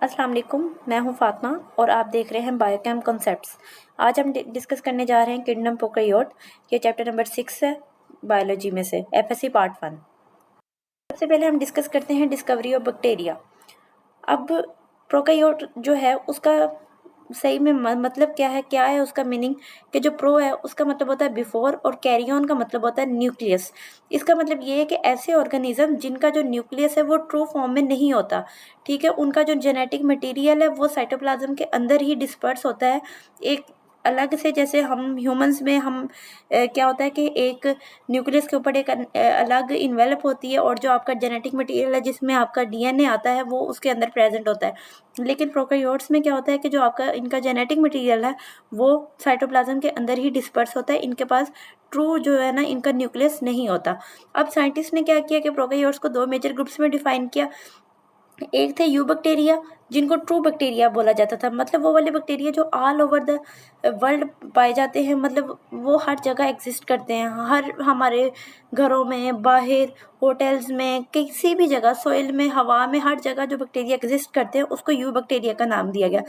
अस्सलाम वालेकुम, मैं हूं फातिमा और आप देख रहे हैं बायोकेम कॉन्सेप्ट्स। आज हम डिस्कस करने जा रहे हैं किंगडम प्रोकैरियोट। ये चैप्टर नंबर 6 है बायोलॉजी में से, एफएससी पार्ट 1। सबसे पहले हम डिस्कस करते हैं डिस्कवरी ऑफ बैक्टीरिया। अब प्रोकैरियोट जो है उसका सही में मतलब क्या है उसका मीनिंग, कि जो प्रो है उसका मतलब होता है बिफोर और कैरी ऑन का मतलब होता है न्यूक्लियस। इसका मतलब ये है कि ऐसे ऑर्गेनिज्म जिनका जो न्यूक्लियस है वो ट्रू फॉर्म में नहीं होता, ठीक है, उनका जो जेनेटिक मटेरियल है वो साइटोप्लाज्म के अंदर ही डिस्पर्स होता है एक अलग से। जैसे हम ह्यूमंस में हम क्या होता है कि एक न्यूक्लियस के ऊपर एक अलग इन्वेलप होती है और जो आपका जेनेटिक मटेरियल है जिसमें आपका डीएनए आता है वो उसके अंदर प्रेजेंट होता है। लेकिन प्रोकैरियोट्स में क्या होता है कि जो आपका इनका जेनेटिक मटेरियल है वो साइटोप्लाज्म के अंदर ही डिस्पर्स होता है, इनके पास ट्रू जो है ना इनका न्यूक्लियस नहीं होता। अब साइंटिस्ट ने क्या किया कि प्रोकैरियोट्स को दो मेजर ग्रुप्स में डिफाइन किया। एक थे यू बैक्टीरिया जिनको ट्रू बैक्टीरिया बोला जाता था, मतलब वो वाले बैक्टीरिया जो ऑल ओवर द वर्ल्ड पाए जाते हैं, मतलब वो हर जगह एग्जिस्ट करते हैं, हर हमारे घरों में, बाहर, होटल्स में, किसी भी जगह, सोइल में, हवा में, हर जगह जो बैक्टीरिया एग्जिस्ट करते हैं उसको यू बैक्टीरिया का नाम दिया गया।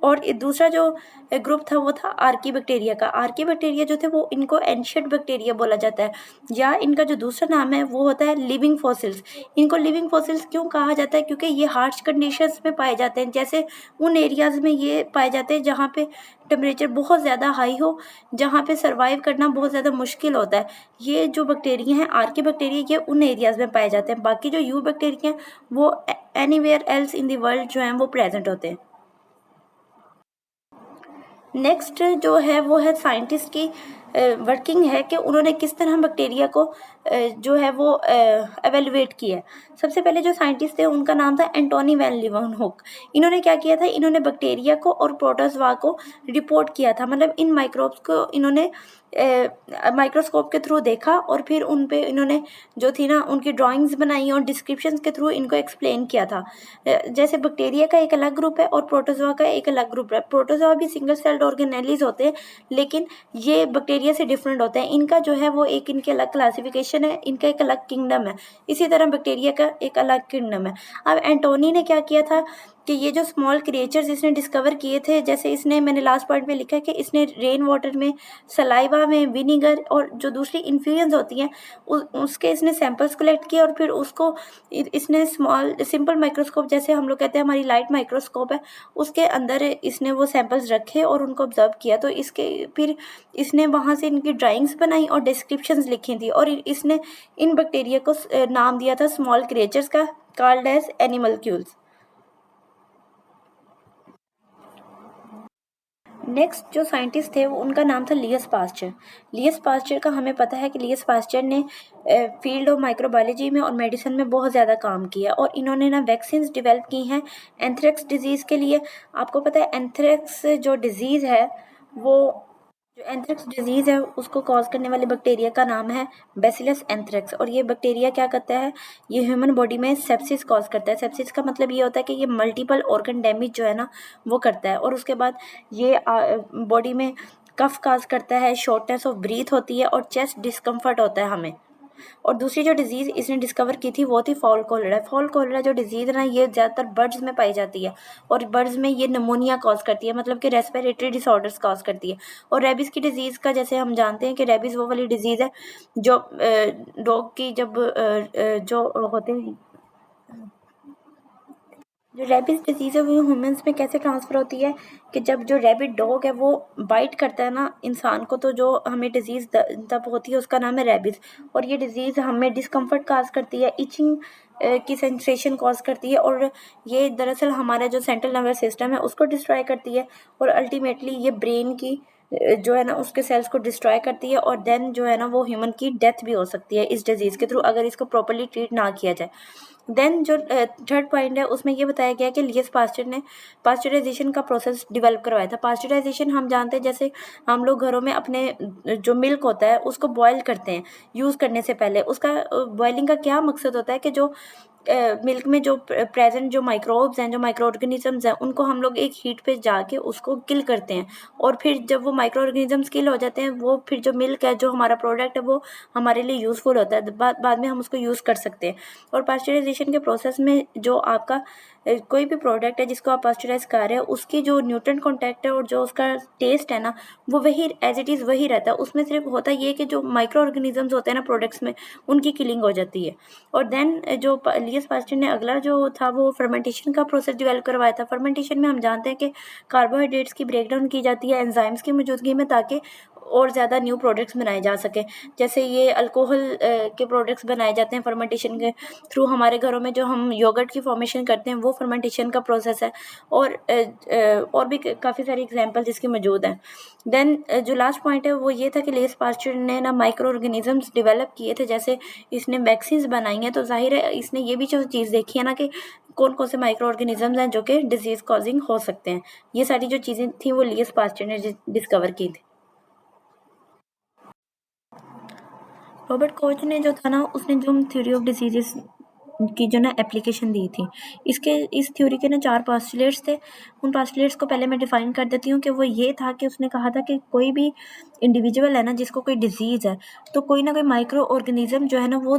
और दूसरा जो ग्रुप था वो था आर्की बैक्टीरिया का। आर्की बैक्टीरिया जो थे वो इनको एंशिएंट बैक्टीरिया बोला जाता है, या इनका जो दूसरा नाम है वो होता है लिविंग फॉसिल्स। इनको लिविंग फॉसिल्स क्यों कहा जाता है? क्योंकि ये हार्श कंडीशंस में पाए जाते हैं, जैसे उन एरियाज में ये पाए जाते हैं जहाँ पे टेम्परेचर बहुत ज़्यादा हाई हो, जहाँ पे सर्वाइव करना बहुत ज़्यादा मुश्किल होता है। ये जो बैक्टीरिया हैं आर्की बैक्टीरिया, ये उन एरियाज में पाए जाते हैं। बाकी जो यू बैक्टीरिया हैं वो anywhere else in the world जो हैं वो प्रेजेंट होते हैं। नेक्स्ट जो है वो है साइंटिस्ट की वर्किंग है कि उन्होंने किस तरह बैक्टीरिया को जो है वो एवेलुएट किया है। सबसे पहले जो साइंटिस्ट थे उनका नाम था एंटोनी वैन लीeuwenhoek। इन्होंने क्या किया था, इन्होंने बैक्टीरिया को और प्रोटोजोआ को रिपोर्ट किया था, मतलब इन माइक्रोब्स को इन्होंने माइक्रोस्कोप के थ्रू देखा और फिर उन पे इन्होंने जो थी ना उनकी ड्राइंग्स बनाई और डिस्क्रिप्शंस के थ्रू इनको एक्सप्लेन किया था। जैसे बैक्टीरिया का एक अलग ग्रुप है और प्रोटोजोआ का एक अलग ग्रुप है। प्रोटोजोआ भी सिंगल सेल्ड ऑर्गेनेलीज होते हैं, लेकिन ये बैक्टीरिया से डिफरेंट होते हैं। इनका जो है वो एक इनके अलग क्लासिफिकेशन है, इनका एक अलग किंगडम है। इसी तरह बैक्टीरिया का एक अलग किंगडम है। अब एंटोनी ने क्या किया था कि ये जो स्मॉल क्रिएचर्स इसने डिस्कवर किए थे, जैसे इसने, मैंने लास्ट पॉइंट में लिखा है कि इसने रेन वाटर में, सलाइवा में, विनीगर और जो दूसरी इन्फ्यूजन्स होती हैं उसके इसने सैंपल्स कलेक्ट किए और फिर उसको इसने स्मॉल सिंपल माइक्रोस्कोप, जैसे हम लोग कहते हैं हमारी लाइट माइक्रोस्कोप है, उसके अंदर इसने वो सैंपल्स रखे और उनको ऑब्जर्व किया। तो इसके फिर इसने वहाँ से इनकी ड्राइंग्स बनाई और डिस्क्रिप्शंस लिखी थी और इसने इन बैक्टीरिया को नाम दिया था स्मॉल क्रिएचर्स का, कॉल्ड एज एनिमलक्यूल्स। नेक्स्ट जो साइंटिस्ट थे वो उनका नाम था लियस पास्चर। लियस पास्चर का हमें पता है कि लियस पास्चर ने फील्ड ऑफ माइक्रोबायोलॉजी में और मेडिसिन में बहुत ज़्यादा काम किया और इन्होंने ना वैक्सीन्स डेवलप की हैं एंथ्रेक्स डिजीज़ के लिए। आपको पता है एंथ्रेक्स जो डिजीज़ है वो, जो एंथ्रेक्स डिजीज़ है उसको कॉज करने वाले बैक्टीरिया का नाम है बैसिलस एंथ्रेक्स। और ये बैक्टीरिया क्या करता है, ये ह्यूमन बॉडी में सेप्सिस कॉज करता है। सेप्सिस का मतलब ये होता है कि ये मल्टीपल ऑर्गन डैमेज जो है ना वो करता है, और उसके बाद ये बॉडी में कफ काज करता है, शॉर्टनेस ऑफ ब्रीथ होती है और चेस्ट डिस्कम्फर्ट होता है हमें। और दूसरी जो डिजीज़ इसने डिस्कवर की थी वो थी फॉल कोलेरा। फॉल कोलेरा जो डिजीज़ है ना ये ज़्यादातर बर्ड्स में पाई जाती है और बर्ड्स में ये निमोनिया कॉज करती है, मतलब कि रेस्पिरेटरी डिसऑर्डर्स कॉज करती है। और रेबीज़ की डिजीज़ का, जैसे हम जानते हैं कि रेबीज़ वो वाली डिजीज़ है जो डॉग की जब जो होते हैं, जो रेबीज डिजीज़ है वो ह्यूमंस में कैसे ट्रांसफ़र होती है कि जब जो रैबिट डॉग है वो बाइट करता है ना इंसान को, तो जो हमें डिजीज़ तब होती है उसका नाम है रेबीज़। और ये डिजीज़ हमें डिस्कम्फर्ट काज करती है, इचिंग की सेंसेशन कॉज करती है और ये दरअसल हमारा जो सेंट्रल नर्वस सिस्टम है उसको डिस्ट्रॉय करती है और अल्टीमेटली ये ब्रेन की जो है ना उसके सेल्स को डिस्ट्रॉय करती है और देन जो है ना वो ह्यूमन की डेथ भी हो सकती है इस डिजीज़ के थ्रू अगर इसको प्रॉपरली ट्रीट ना किया जाए। देन जो थर्ड पॉइंट है उसमें ये बताया गया कि लियस पास्चर ने पास्चराइजेशन का प्रोसेस डिवेल्प करवाया था। पास्चराइजेशन हम जानते हैं, जैसे हम लोग घरों में अपने जो मिल्क होता है उसको बॉयल करते हैं यूज़ करने से पहले। उसका बॉयलिंग का क्या मकसद होता है कि जो मिल्क में जो प्रेजेंट जो माइक्रोब्स हैं, जो माइक्रो ऑर्गेनिजम्स हैं, उनको हम लोग एक हीट पे जाके उसको किल करते हैं और फिर जब वो माइक्रो ऑर्गेनिजम्स किल हो जाते हैं वो फिर जो मिल्क है, जो हमारा प्रोडक्ट है, वो हमारे लिए यूज़फुल होता है, बाद में हम उसको यूज़ कर सकते हैं। और पास्चराइजेशन के प्रोसेस में जो आपका कोई भी प्रोडक्ट है जिसको आप पास्चराइज कर रहे हो, उसकी जो न्यूट्रिएंट कंटेंट है और जो उसका टेस्ट है ना, वो वही एज इट इज़ वही रहता है। उसमें सिर्फ होता ये है कि जो माइक्रो ऑर्गेनिजम्स होते हैं ना प्रोडक्ट्स में, उनकी किलिंग हो जाती है। और देन जो लियस पास्चर ने अगला जो था वो फर्मेंटेशन का प्रोसेस डेवलप करवाया था। फर्मेंटेशन में हम जानते हैं कि कार्बोहाइड्रेट्स की ब्रेकडाउन की जाती है एंजाइम्स की मौजूदगी में, ताकि और ज़्यादा न्यू प्रोडक्ट्स बनाए जा सके। जैसे ये अल्कोहल के प्रोडक्ट्स बनाए जाते हैं फर्मेंटेशन के थ्रू। हमारे घरों में जो हम योगर्ट की फॉर्मेशन करते हैं वो फर्मेंटेशन का प्रोसेस है। और भी काफ़ी सारी एग्जांपल जिसकी मौजूद हैं। देन जो लास्ट पॉइंट है वो ये था कि लियस पास्चर ने ना माइक्रो ऑर्गेनिजम्स डेवलप किए थे। जैसे इसने वैक्सीन्स बनाई हैं, तो जाहिर है इसने ये भी जो चीज़ देखी है ना कि कौन कौन से माइक्रो ऑर्गेनिजम्स हैं जो कि डिजीज़ कॉजिंग हो सकते हैं। ये सारी जो चीज़ें थी वो लियस पास्चर ने डिस्कवर की थी। रॉबर्ट कोच ने जो था ना, उसने जो थ्योरी ऑफ डिसीजेस की जो ना एप्लीकेशन दी थी, इस थ्योरी के ना 4 पोस्टुलेट्स थे। उन पोस्टुलेट्स को पहले मैं डिफाइन कर देती हूँ कि वो ये था कि उसने कहा था कि कोई भी इंडिविजुअल है ना जिसको कोई डिजीज़ है, तो कोई ना कोई माइक्रो ऑर्गेनिज्म जो है ना वो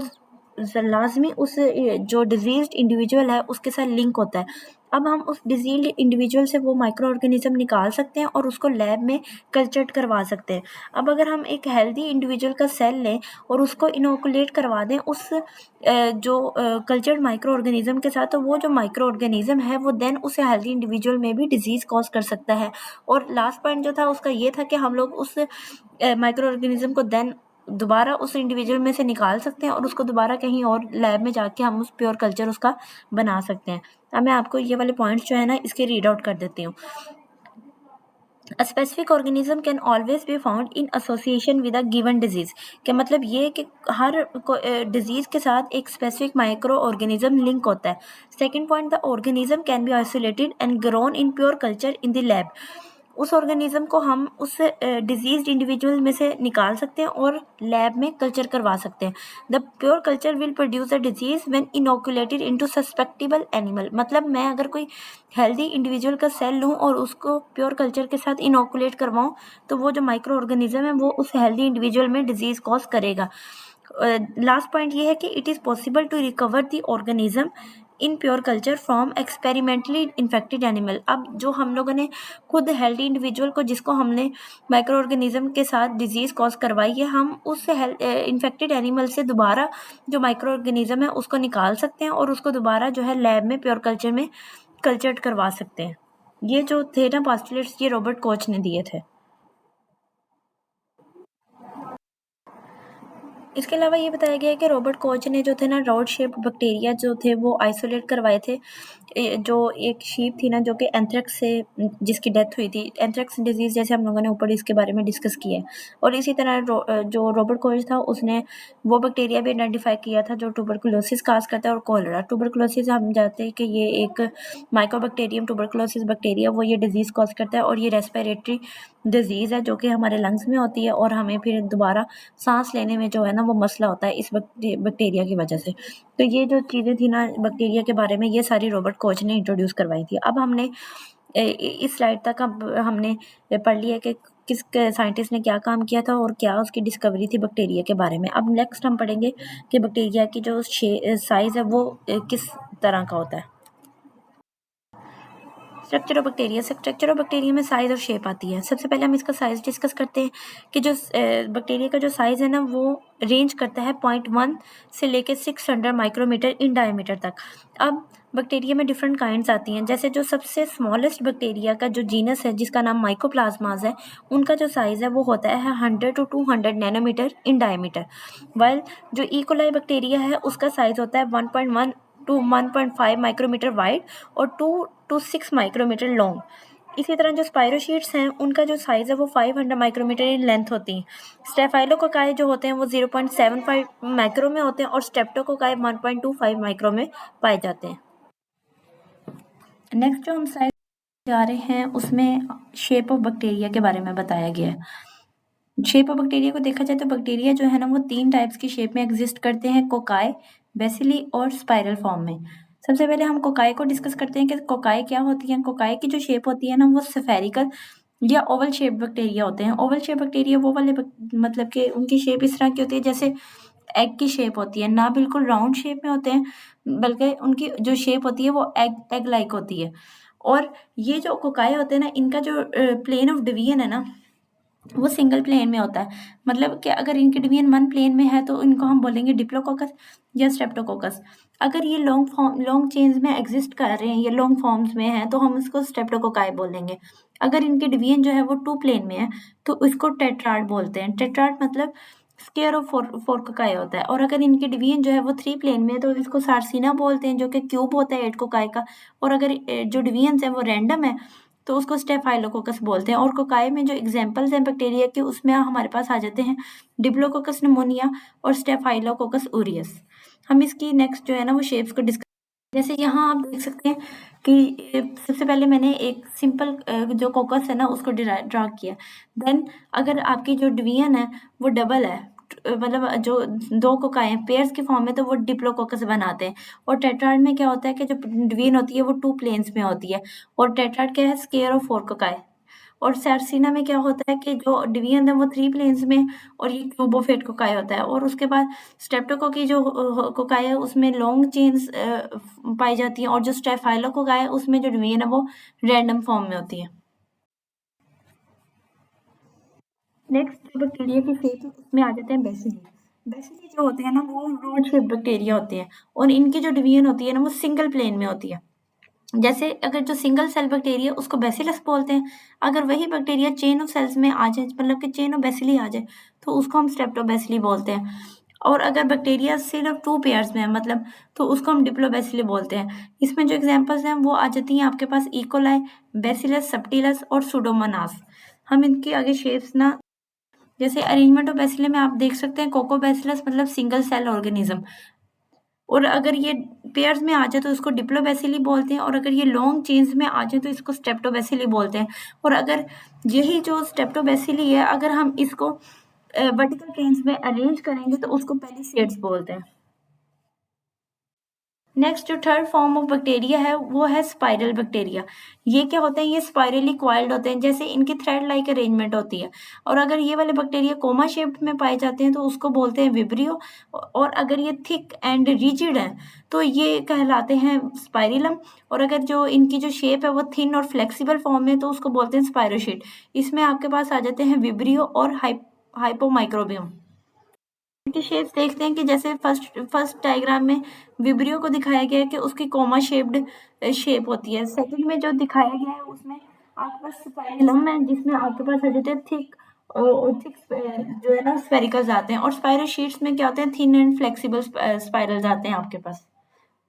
लाजमी उस जो डिजीज्ड इंडिविजुअल है उसके साथ लिंक होता है। अब हम उस डिजीज्ड इंडिविजुअल से वो माइक्रो ऑर्गेनिज्म निकाल सकते हैं और उसको लैब में कल्चर्ड करवा सकते हैं। अब अगर हम एक हेल्दी इंडिविजुअल का सेल लें और उसको इनोकुलेट करवा दें उस जो कल्चर्ड माइक्रो ऑर्गेनिज्म के साथ, तो वो जो माइक्रो ऑर्गेनिज्म है वो देन उस हेल्दी इंडिविजुअल में भी डिजीज़ कॉज कर सकता है। और लास्ट पॉइंट जो था उसका ये था कि हम लोग उस माइक्रो ऑर्गेनिज्म को देन दोबारा उस इंडिविजुअल में से निकाल सकते हैं और उसको दोबारा कहीं और लैब में जाके हम उस प्योर कल्चर उसका बना सकते हैं। अब मैं आपको ये वाले पॉइंट्स जो है ना इसके रीड आउट कर देती हूँ। A specific organism can always be found in association with a given disease। के मतलब ये है कि हर डिजीज के साथ एक स्पेसिफिक माइक्रो ऑर्गेनिज्म लिंक होता है। Second point, the organism can be isolated and grown in pure culture in the lab. उस ऑर्गेनिज्म को हम उस डिजीज्ड इंडिविजुअल में से निकाल सकते हैं और लैब में कल्चर करवा सकते हैं। The pure culture will produce the disease when inoculated into susceptible animal. मतलब मैं अगर कोई हेल्दी इंडिविजुअल का सेल लूँ और उसको प्योर कल्चर के साथ इनोकुलेट करवाऊँ, तो वो जो माइक्रो ऑर्गेनिज्म है वो उस हेल्दी इंडिविजुअल में डिजीज कॉज करेगा। लास्ट पॉइंट ये है कि it is possible to recover the organism in pure culture from experimentally infected animal. अब जो हम लोगों ने खुद हेल्दी इंडिविजुअल को जिसको हमने माइक्रो ऑर्गेनिज्म के साथ डिजीज़ कॉज करवाई है, हम उस इन्फेक्टेड एनिमल से दोबारा जो माइक्रो ऑर्गेनिज्म है उसको निकाल सकते हैं और उसको दोबारा जो है लैब में प्योर कल्चर में कल्चर्ड करवा सकते हैं। ये जो थे ना पोस्टुलेट्स, ये रॉबर्ट कोच ने दिए थे। इसके अलावा ये बताया गया है कि रॉबर्ट कोच ने जो थे ना रॉड शेप बैक्टीरिया जो थे वो आइसोलेट करवाए थे। जो एक शीप थी ना जो कि एंथ्रेक्स से जिसकी डेथ हुई थी, एंथ्रेक्स डिजीज़ जैसे हम लोगों ने ऊपर इसके बारे में डिस्कस किया है। और इसी तरह जो रॉबर्ट कोच था उसने वो बैक्टीरिया भी आइडेंटिफाई किया था जो ट्यूबरकुलोसिस काज करता है और कोलेरा। ट्यूबरकुलोसिस हम जानते हैं कि ये एक माइकोबैक्टीरियम ट्यूबरकुलोसिस बैक्टीरिया वो ये डिजीज़ कॉज करता है और ये रेस्पिरेटरी डिजीज़ है जो कि हमारे लंग्स में होती है और हमें फिर दोबारा सांस लेने में जो है ना वो मसला होता है इस बैक्टीरिया की वजह से। तो ये जो चीज़ें थी ना बैक्टीरिया के बारे में, ये सारी रॉबर्ट कोच ने इंट्रोड्यूस करवाई थी। अब हमने इस स्लाइड तक अब हमने पढ़ लिया कि किस साइंटिस्ट ने क्या काम किया था और क्या उसकी डिस्कवरी थी बैक्टीरिया के बारे में। अब नेक्स्ट हम पढ़ेंगे कि बैक्टीरिया की जो साइज़ है वो किस तरह का होता है। स्ट्रक्चर ऑफ बैक्टीरिया में साइज और शेप आती है। सबसे पहले हम इसका साइज डिस्कस करते हैं कि जो बैक्टीरिया का जो साइज है ना वो रेंज करता है 0.1 से लेके 600 माइक्रोमीटर इन डायमीटर तक। अब बैक्टीरिया में डिफरेंट काइंड्स आती हैं। जैसे जो सबसे स्मॉलेस्ट बैक्टीरिया का जो जीनस है जिसका नाम माइकोप्लाज्माज है, उनका जो साइज़ है वो होता है 100 to 200 nanometer in diameter. While जो इकोलाई बैक्टीरिया है उसका साइज़ होता है 1.1 to 1.5 माइक्रोमीटर वाइड और 2 to 6 माइक्रोमीटर लॉन्ग। इसी तरह जो स्पाइरोशीट्स हैं उनका जो साइज़ है वो 500 माइक्रोमीटर इन लेंथ होती हैं। स्टेफाइलोकोकाई जो होते हैं वो 0.75 माइक्रो में होते हैं और स्टेप्टोकोकाई 1.25 माइक्रो में पाए जाते हैं। नेक्स्ट जो हम स्लाइड जा रहे हैं उसमें शेप ऑफ बैक्टीरिया के बारे में बताया गया है। शेप ऑफ बैक्टीरिया को देखा जाए तो बैक्टीरिया जो है ना वो 3 टाइप्स की शेप में एग्जिस्ट करते हैं, कोकाई, बेसिली और स्पाइरल फॉर्म में। सबसे पहले हम कोकाई को डिस्कस करते हैं कि कोकाई क्या होती है। कोकाई की जो शेप होती है ना वो स्फेरिकल या ओवल शेप बैक्टीरिया होते हैं। ओवल शेप बैक्टीरिया वो वाले मतलब कि उनकी शेप इस तरह की होती है जैसे एग की शेप होती है, ना बिल्कुल राउंड शेप में होते हैं, बल्कि उनकी जो शेप होती है वो एग लाइक होती है। और ये जो कोकाई होते हैं ना, इनका जो प्लेन ऑफ डिवीजन है ना, वो सिंगल प्लेन में होता है। मतलब कि अगर इनकी डिवीजन वन प्लेन में है तो इनको हम बोलेंगे डिप्लोकोकस या स्ट्रेप्टोकोकस। अगर ये लॉन्ग चेन्स में एग्जिस्ट कर रहे हैं या लॉन्ग फॉर्म्स में हैं तो हम इसको स्ट्रेप्टोकोकाई बोलेंगे। अगर इनकी डिवीजन जो है वो टू प्लेन में है तो इसको टेट्राड बोलते हैं। टेट्राड मतलब स्क्वायर ऑफ फोर कोकाई होता है। और अगर इनकी डिवीजन जो है वो थ्री प्लेन में है तो इसको सार्सिना बोलते हैं, जो कि क्यूब होता है एट कोकाई का। और अगर जो डिवीजन है वो रैंडम है तो उसको स्टेफाइलोकोकस बोलते हैं। और कोकाई में जो एग्जांपल्स हैं बैक्टीरिया के, उसमें हमारे पास आ जाते हैं डिप्लोकोकस निमोनिया और स्टेफाइलोकोकस ऑरियस। हम इसकी नेक्स्ट जो है ना वो शेप्स को डिस्कस, जैसे यहाँ आप देख सकते हैं कि सबसे पहले मैंने एक सिंपल जो कोकस है ना उसको ड्रा किया। देन अगर आपकी जो डिवीजन है वो डबल है, मतलब जो दो कोकाई पेयर्स की फॉर्म में, तो वो डिप्लोकोकस बनाते हैं। और टेट्राड में क्या होता है कि जो डिवीजन होती है वो टू प्लेन्स में होती है। और टेट्राड क्या है, स्क्वायर ऑफ फोर कोकाई। और सार्सिना में क्या होता है कि जो डिवीजन है वो थ्री प्लेन्स में, और ये क्यूब ऑफ एट कोकाई होता है। और उसके बाद स्ट्रेप्टोको की जो कोकाई है उसमें लॉन्ग चेन्स पाई जाती हैं, और जो स्टेफाइलो कोकाई है उसमें जो डिवीजन है वो रैंडम फॉर्म में होती है। नेक्स्ट जो बैक्टीरिया की शेप है उसमें आ जाते हैं बेसिली। बेसिली जो होते हैं ना वो रोड शेप बैक्टीरिया होते हैं, और इनकी जो डिवीजन होती है ना वो सिंगल प्लेन में होती है। जैसे अगर जो सिंगल सेल बैक्टीरिया उसको बेसिलस बोलते हैं। अगर वही बैक्टीरिया चेन ऑफ सेल्स में आ जाए, मतलब कि चेन ऑफ बेसिली आ जाए, तो उसको हम स्ट्रेप्टोबेसिली बोलते हैं। और अगर बैक्टीरिया सिर्फ टू पेयर्स में है, मतलब, तो उसको हम डिप्लोबेसिली बोलते हैं। इसमें जो एग्जांपल्स हैं वो आ जाती हैं आपके पास इकोलाई, बेसिलस सब्टिलस और सुडोमोनास। हम इनकी आगे शेप्स ना, जैसे अरेंजमेंट ऑफ बेसिले में आप देख सकते हैं कोकोबैसिलस मतलब सिंगल सेल ऑर्गेनिज्म। और अगर ये पेयर्स में आ जाए तो इसको डिप्लोबैसिली बोलते हैं, और अगर ये लॉन्ग चेन्स में आ जाए तो इसको स्टेप्टोबैसिली बोलते हैं। और अगर यही जो स्टेप्टोबैसिली है अगर हम इसको वर्टिकल चेन्स में अरेंज करेंगे तो उसको पेलिसेड्स बोलते हैं। नेक्स्ट जो थर्ड फॉर्म ऑफ बैक्टीरिया है वो है स्पाइरल बैक्टीरिया। ये क्या होते हैं, ये स्पाइरली क्वाइल्ड होते हैं, जैसे इनकी थ्रेड लाइक अरेंजमेंट होती है। और अगर ये वाले बैक्टीरिया कोमा शेप में पाए जाते हैं तो उसको बोलते हैं विब्रियो। और अगर ये थिक एंड रिजिड है तो ये कहलाते हैं स्पाइरिलम। और अगर जो इनकी जो शेप है वो थिन और फ्लेक्सिबल फॉर्म में तो उसको बोलते हैं स्पाइरोशीट। इसमें आपके पास आ जाते हैं विब्रियो और हाइपोमाइक्रोबियम। इनकी शेप्स देखते हैं कि जैसे फर्स्ट डायग्राम में विब्रियो को दिखाया गया है कि उसकी कोमा शेप्ड शेप होती है। सेकंड में जो दिखाया गया है उसमें आपके पास स्पाइरलम है, जिसमें आपके पास आ जाते हैं थिक और थिक जो है ना स्फेरिकल्स आते हैं। और स्पाइरल शीट्स में क्या होते हैं, थिन एंड फ्लेक्सिबल स्पाइरल्स आते हैं आपके पास।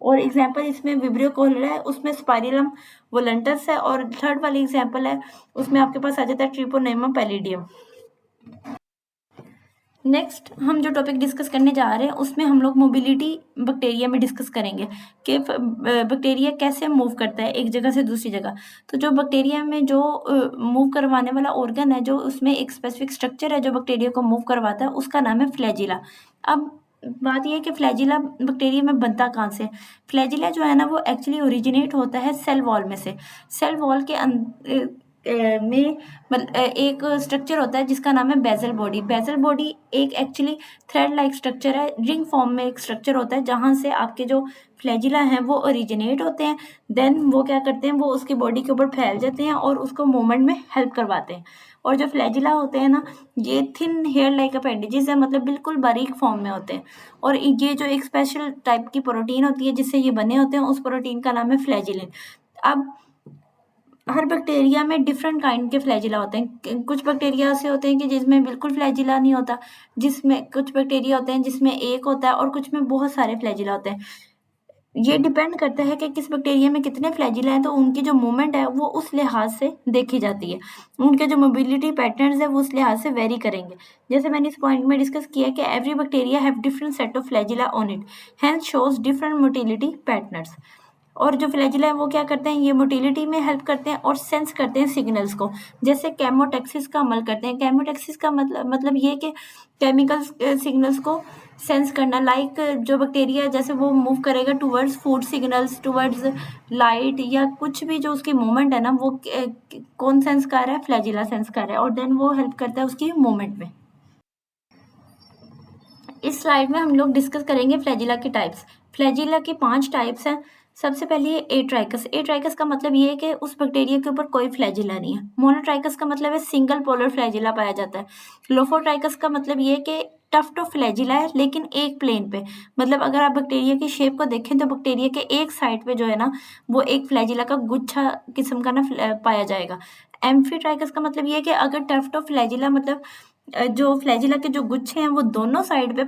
और एग्जाम्पल इसमें विब्रियो कोलेरा है, उसमें स्पाइरिलम वोलंटस है। और थर्ड वाली एग्जाम्पल है उसमें आपके पास आ जाता है ट्रिपोनेमा पैलिडियम। नेक्स्ट हम जो टॉपिक डिस्कस करने जा रहे हैं उसमें हम लोग मोबिलिटी बैक्टीरिया में डिस्कस करेंगे कि बैक्टीरिया कैसे मूव करता है एक जगह से दूसरी जगह। तो जो बैक्टीरिया में जो मूव करवाने वाला ऑर्गन है, जो उसमें एक स्पेसिफिक स्ट्रक्चर है जो बैक्टीरिया को मूव करवाता है, उसका नाम है फ्लैजिला। अब बात यह है कि फ्लैजिला बैक्टीरिया में बनता कहाँ से। फ्लैजिला जो है ना वो एक्चुअली ओरिजिनेट होता है सेल वॉल में से। सेल वॉल के में एक स्ट्रक्चर होता है जिसका नाम है बेजल बॉडी। बेजल बॉडी एक एक्चुअली थ्रेड लाइक स्ट्रक्चर है, रिंग फॉर्म में एक स्ट्रक्चर होता है जहाँ से आपके जो फ्लैजिला हैं वो ओरिजिनेट होते हैं। देन वो क्या करते हैं, वो उसकी बॉडी के ऊपर फैल जाते हैं और उसको मूवमेंट में हेल्प करवाते हैं। और जो फ्लैजिला होते हैं ना, ये थिन हेयर लाइक अपेंडेजेस है, मतलब बिल्कुल बारीक फॉर्म में होते हैं। और ये जो एक स्पेशल टाइप की प्रोटीन होती है जिससे ये बने होते हैं, उस प्रोटीन का नाम है फ्लैजिलिन। अब हर बैक्टीरिया में डिफरेंट काइंड के फ्लैजिला होते हैं। कुछ बैक्टीरिया ऐसे होते हैं कि जिसमें बिल्कुल फ्लैजिला नहीं होता, जिसमें कुछ बैक्टीरिया होते हैं जिसमें एक होता है, और कुछ में बहुत सारे फ्लैजिला होते हैं। ये डिपेंड करता है कि किस बैक्टीरिया में कितने फ्लैजिला हैं, तो उनकी जो मूवमेंट है वो उस लिहाज से देखी जाती है। उनके जो मोबिलिटी पैटर्न्स है वो उस लिहाज से वेरी करेंगे। जैसे मैंने इस पॉइंट में डिस्कस किया कि every bacteria have different set of flagella on it, hence shows different motility patterns. और जो फ्लैजिला है वो क्या करते हैं, ये मोटिलिटी में हेल्प करते हैं और सेंस करते हैं सिग्नल्स को। जैसे केमोटैक्सिस का अमल करते हैं। केमोटैक्सिस का मतलब ये कि केमिकल सिग्नल्स को सेंस करना। लाइक जो बैक्टीरिया जैसे वो मूव करेगा towards food signals, towards light, या कुछ भी जो उसकी मूवमेंट है ना वो कौन सेंस कर रहा है, फ्लैजिला सेंस कर रहा है, और देन वो हेल्प करता है उसकी मूवमेंट में। इस स्लाइड में हम लोग डिस्कस करेंगे फ्लैजिला के टाइप्स। फ्लैजिला के 5 टाइप्स हैं। सबसे पहले है एट्राइकस। एट्राइकस का मतलब ये है कि उस बैक्टीरिया के ऊपर कोई फ्लैजिला नहीं है। मोनोट्राइकस का मतलब है सिंगल पोलर फ्लैजिला पाया जाता है। लोफोट्राइकस का मतलब ये है कि टफ्ट ऑफ फ्लैजिला है लेकिन एक प्लेन पे, मतलब अगर आप बैक्टीरिया की शेप को देखें तो बैक्टीरिया के एक साइड पे जो है ना वो एक फ्लैजिला का गुच्छा किस्म का ना पाया जाएगा। एम्फीट्राइकस का मतलब ये है कि अगर टफ्ट ऑफ फ्लैजिला मतलब जो फ्लैजिला के जो गुच्छे हैं वो दोनों साइड पे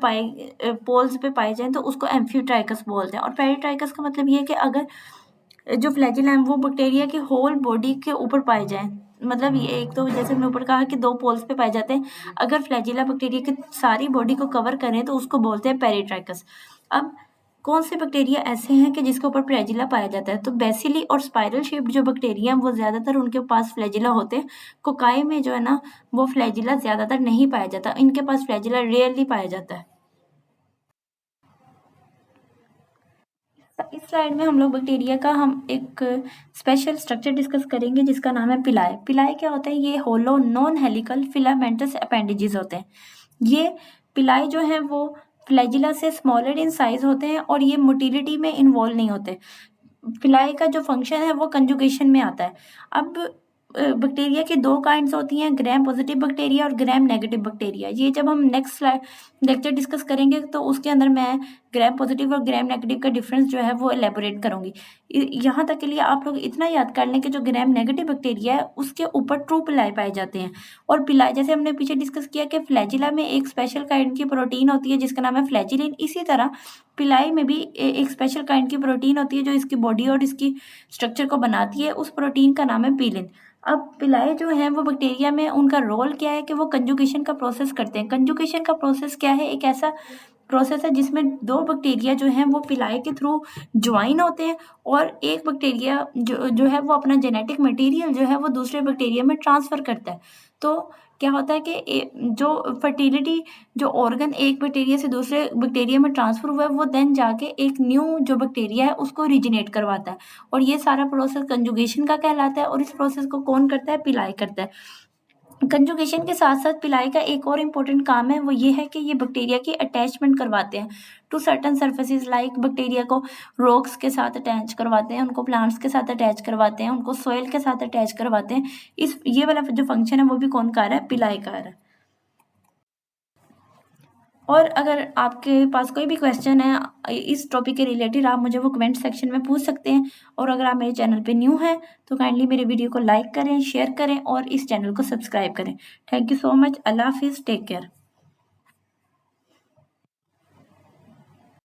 पोल्स पे पाए जाएं तो उसको एम्फीट्राइकस बोलते हैं। और पेरिट्राइकस का मतलब ये है कि अगर जो फ्लैजिला है वो बैक्टीरिया के होल बॉडी के ऊपर पाए जाएं, मतलब ये एक तो जैसे मैंने ऊपर कहा कि 2 पोल्स पे पाए जाते हैं, अगर फ्लैजिला बैक्टीरिया की सारी बॉडी को कवर करें तो उसको बोलते हैं पेरिट्राइकस। अब कौन से बैक्टीरिया ऐसे हैं कि जिसके ऊपर फ्लैजिला पाया जाता है? तो बेसिली और स्पाइरल शेप्ड जो बैक्टीरिया हैं वो ज़्यादातर उनके पास फ्लैजिला होते हैं। कोकाई में जो है ना वो फ्लैजिला ज़्यादातर नहीं पाया जाता, इनके पास फ्लैजिला रेयरली पाया जाता है। इस स्लाइड में हम लोग बैक्टीरिया का हम एक स्पेशल स्ट्रक्चर डिस्कस करेंगे जिसका नाम है पिलाई। पिलाई क्या होता है? ये होलो नॉन हेलिकल फिलामेंटस अपेंडेजेस होते हैं। ये पिलाई जो है वो फ्लैजिला से स्मॉलर इन साइज होते हैं और ये मोटिलिटी में इन्वॉल्व नहीं होते। पिलाई का जो फंक्शन है वो कंजुगेशन में आता है। अब बैक्टीरिया की 2 काइंड्स होती हैं, ग्राम पॉजिटिव बैक्टीरिया और ग्राम नेगेटिव बैक्टीरिया। ये जब हम नेक्स्ट स्लाइड लेक्चर डिस्कस करेंगे तो उसके अंदर मैं ग्राम पॉजिटिव और ग्राम नेगेटिव का डिफरेंस जो है वो एलेबोरेट करूंगी। यहाँ तक के लिए आप लोग इतना याद कर लें कि जो ग्राम नेगेटिव बैक्टीरिया है उसके ऊपर ट्रू पिलाई पाए जाते हैं। और पिलाई जैसे हमने पीछे डिस्कस किया कि फ्लैजिला में एक स्पेशल काइंड की प्रोटीन होती है जिसका नाम है फ्लैजिलिन, इसी तरह पिलाई में भी एक स्पेशल काइंड की प्रोटीन होती है जो इसकी बॉडी और इसकी स्ट्रक्चर को बनाती है। उस प्रोटीन का नाम है पीलिन। अब पिलाई जो है वो बैक्टीरिया में उनका रोल क्या है कि वो कंजुगेशन का प्रोसेस करते हैं। कंजुगेशन का प्रोसेस क्या है? एक ऐसा प्रोसेस है जिसमें 2 बैक्टीरिया जो हैं वो पिलाई के थ्रू ज्वाइन होते हैं और एक बैक्टीरिया जो है वो अपना जेनेटिक मटेरियल जो है वो दूसरे बैक्टीरिया में ट्रांसफ़र करता है। तो क्या होता है कि जो फर्टिलिटी जो ऑर्गन एक बैक्टीरिया से दूसरे बैक्टीरिया में ट्रांसफ़र हुआ है वो देन जाके एक न्यू जो बैक्टीरिया है उसको ओरिजिनेट करवाता है और ये सारा प्रोसेस कंजुगेशन का कहलाता है। और इस प्रोसेस को कौन करता है? पिलाई करता है। कंजुगेशन के साथ साथ पिलाई का एक और इम्पोर्टेंट काम है वो ये है कि ये बैक्टीरिया की अटैचमेंट करवाते हैं to certain surfaces. Like bacteria को रॉक्स के साथ अटैच करवाते हैं, उनको प्लांट्स के साथ अटैच करवाते हैं, उनको सॉइल के साथ अटैच करवाते हैं। ये वाला जो फंक्शन है वो भी कौन कर रहा है? पिलाई कर रहा है। और अगर आपके पास कोई भी क्वेश्चन है इस टॉपिक के रिलेटेड आप मुझे वो कमेंट सेक्शन में पूछ सकते हैं। और अगर आप मेरे चैनल पे न्यू हैं तो काइंडली मेरे वीडियो को लाइक करें, शेयर करें और इस चैनल को सब्सक्राइब करें। Thank you so much. अल्लाह हाफिज़। Take care.